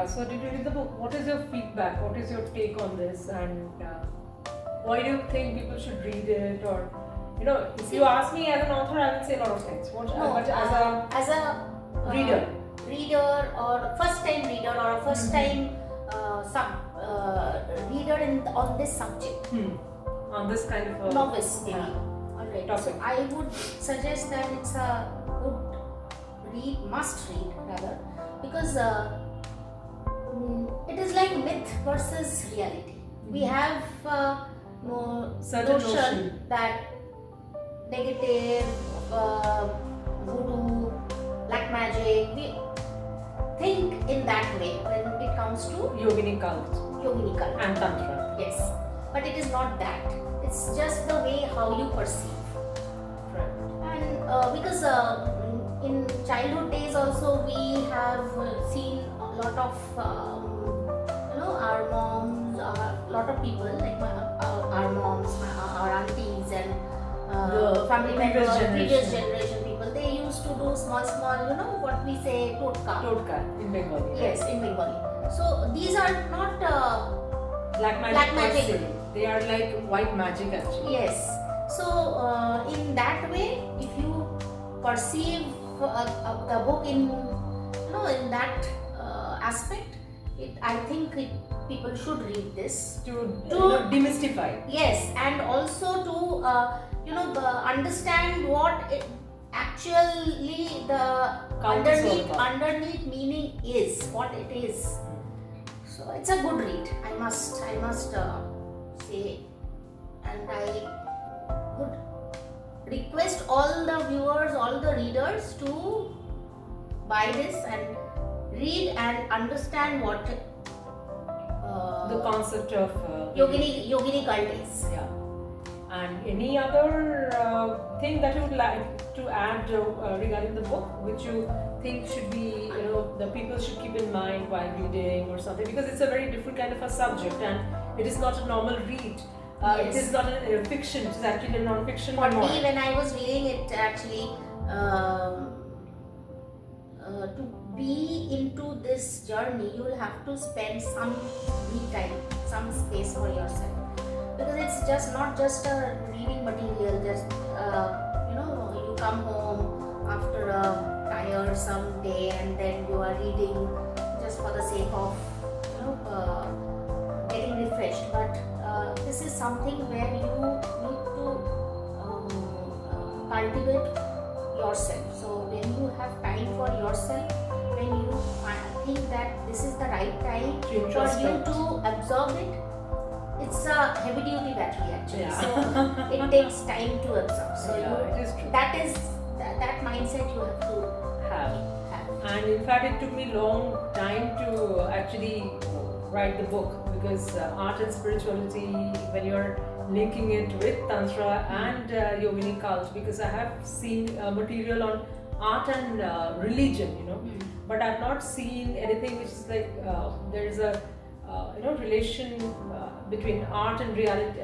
So did you read the book? What is your feedback? What is your take on this? And why do you think people should read it? Or, if you ask me as an author, I will say a lot of things. But as a reader or first time reader or a first time reader on this subject, on this kind of a novice maybe. Alright. So I would suggest that it's a good must read rather, because it is like myth versus reality. We have notion that negative, voodoo, black magic, we think in that way when it comes to Yogini cult and Tantra. Yes, but it is not that. It's just the way how you perceive. Right. And because in childhood days also we have seen a lot of our moms, a lot of people like our moms, our aunties and family members, previous generation people, they used to do small, what we say, Totka in Bengali. Yes, in Bengali. So these are not black magic. They are like white magic actually. Yes. So in that way, if you perceive the book in that aspect, I think people should read this to demystify. Yes, and also to understand what actually the underneath meaning is, what it is. So it's a good read. I must say, and I would request all the viewers, all the readers to buy this and read and understand what the concept of Yogini cult is. Yeah. And any other thing that you would like to add regarding the book, which you think should be, the people should keep in mind while reading or something, because it's a very different kind of a subject and it is not a normal read. Yes. It is not a fiction, it is actually a non-fiction. For me, when I was reading it, actually, to be into this journey, you will have to spend some me time, some space for yourself, because it's just not just a reading material. Just you come home after a tiresome day and then you are reading just for the sake of getting refreshed. But this is something where you need to cultivate yourself. So when you have time for yourself, when you think that this is the right time for you to absorb it, it's a heavy duty battery actually. Yeah. So it takes time to absorb. So it is true. That mindset you have to have. And in fact, it took me a long time to actually write the book, because art and spirituality, when you're linking it with Tantra and Yogini cult, because I have seen material on art and religion, but I've not seen anything which is like there is a relation between art and reality,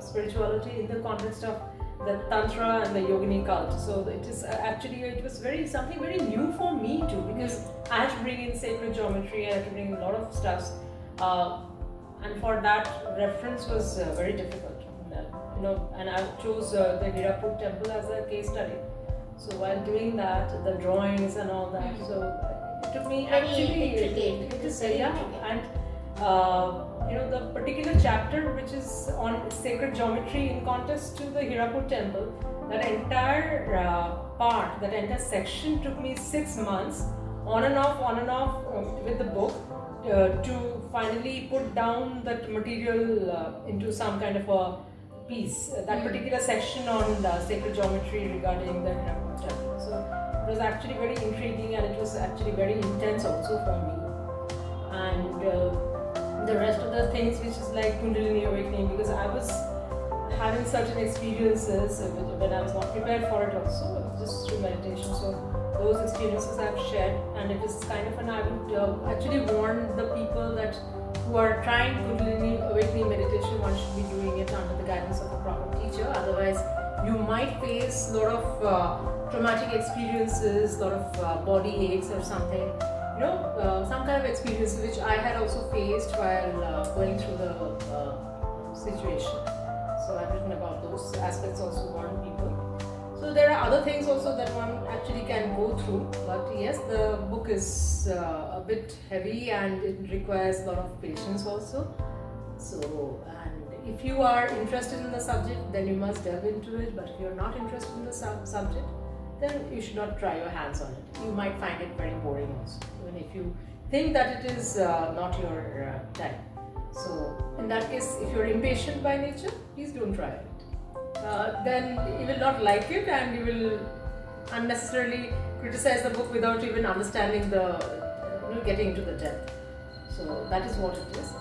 spirituality in the context of the Tantra and the Yogini cult. So it is it was something very new for me too, because I had to bring in sacred geometry, I had to bring a lot of stuff, and for that reference was very difficult. And I chose the Hirapur temple as a case study. So while doing that, the drawings and all that, so it took me the particular chapter which is on sacred geometry in context to the Hirapur temple, that entire part, that entire section took me 6 months on and off with the book to finally put down that material into some kind of a piece. That particular section on the sacred geometry regarding the Hirapur temple. So it was actually very intriguing, and it was actually very intense also for me. And the rest of the things which is like Kundalini awakening, because I was having certain experiences when I was not prepared for it also, just through meditation. So those experiences I've shared, and it is kind of I would actually warn the people that who are trying Kundalini awakening meditation, one should be doing it under the guidance of a proper teacher. Otherwise, you might face a lot of traumatic experiences, a lot of body aches or something. some kind of experience which I had also faced while going through the situation. So I've written about those aspects also, warn people. So there are other things also that one actually can go through, but yes, the book is a bit heavy and it requires a lot of patience also. So, and if you are interested in the subject, then you must delve into it, but if you're not interested in the subject, then you should not try your hands on it. You might find it very boring also, even if you think that it is not your type. So in that case, if you're impatient by nature, please don't try it. Then you will not like it and you will unnecessarily criticize the book without even understanding getting into the depth. So that is what it is.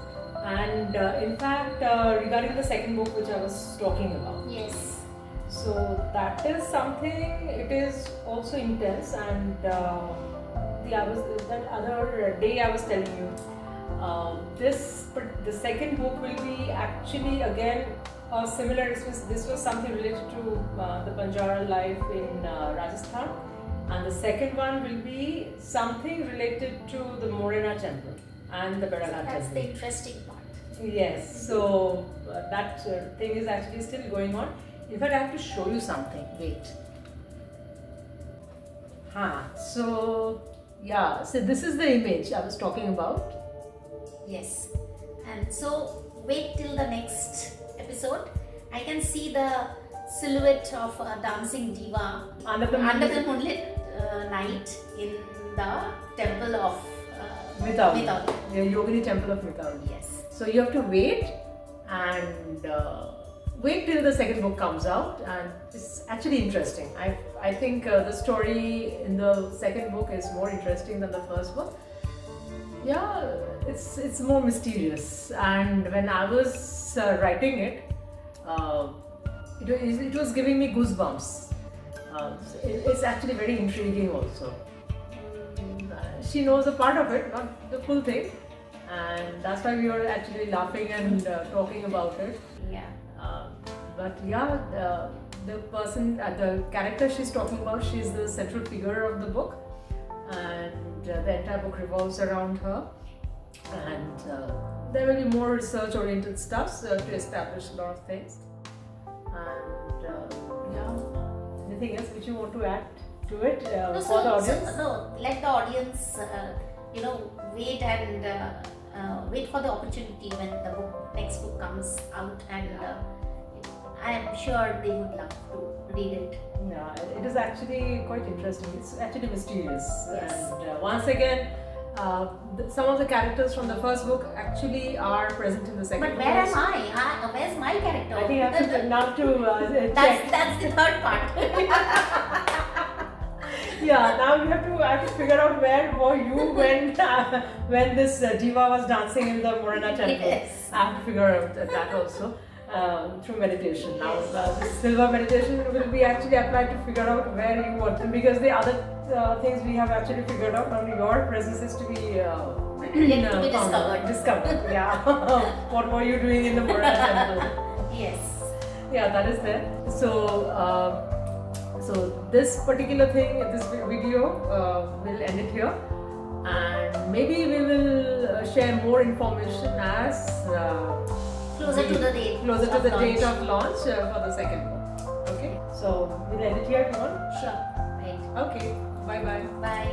And in fact, regarding the second book which I was talking about. Yes. So that is something, it is also intense, and that other day I was telling you, the second book will be actually again similar. This was something related to the Banjara life in Rajasthan, and the second one will be something related to the Morena temple and the Baraga temple. That's the interesting part. Yes, so that thing is actually still going on. In fact, I have to show you something. Wait. So this is the image I was talking about. Yes. And so wait till the next episode. I can see the silhouette of a dancing diva under the moonlit night in the temple of Mithawali. The Yogini temple of Mithawali. Yes. So you have to wait and wait till the second book comes out, and it's actually interesting. I think the story in the second book is more interesting than the first book. Yeah, it's more mysterious, and when I was writing it, it was giving me goosebumps. It's actually very intriguing also. She knows a part of it, not the full thing, and that's why we were actually laughing and talking about it. Yeah. But yeah, the character she's talking about, she's the central figure of the book, and the entire book revolves around her. And there will be more research-oriented stuff to establish a lot of things. And anything else which you want to add to it for the audience? Let the audience, wait and wait for the opportunity when the next book comes out, and I am sure they would love to read it. Yeah, it is actually quite interesting. It's actually mysterious. Yes. And once again, some of the characters from the first book actually are present in the second book. But where am I? Where's my character? I think you have to now to check. That's the third part. Yeah, now I have to figure out where were you when this diva was dancing in the Morena temple. Yes. I have to figure out that also through meditation. Now this silver meditation will be actually applied to figure out where you want to, because the other things we have actually figured out. Only your presence is to be yet to be discovered. Yeah. What were you doing in the Morena temple? Yes. Yeah, that is there. So this particular thing, this video, we'll end it here, and maybe we will share more information as closer to the date of launch for the second book. Okay, so we'll end it here if you want. Sure. Right. Okay. Bye bye. Bye.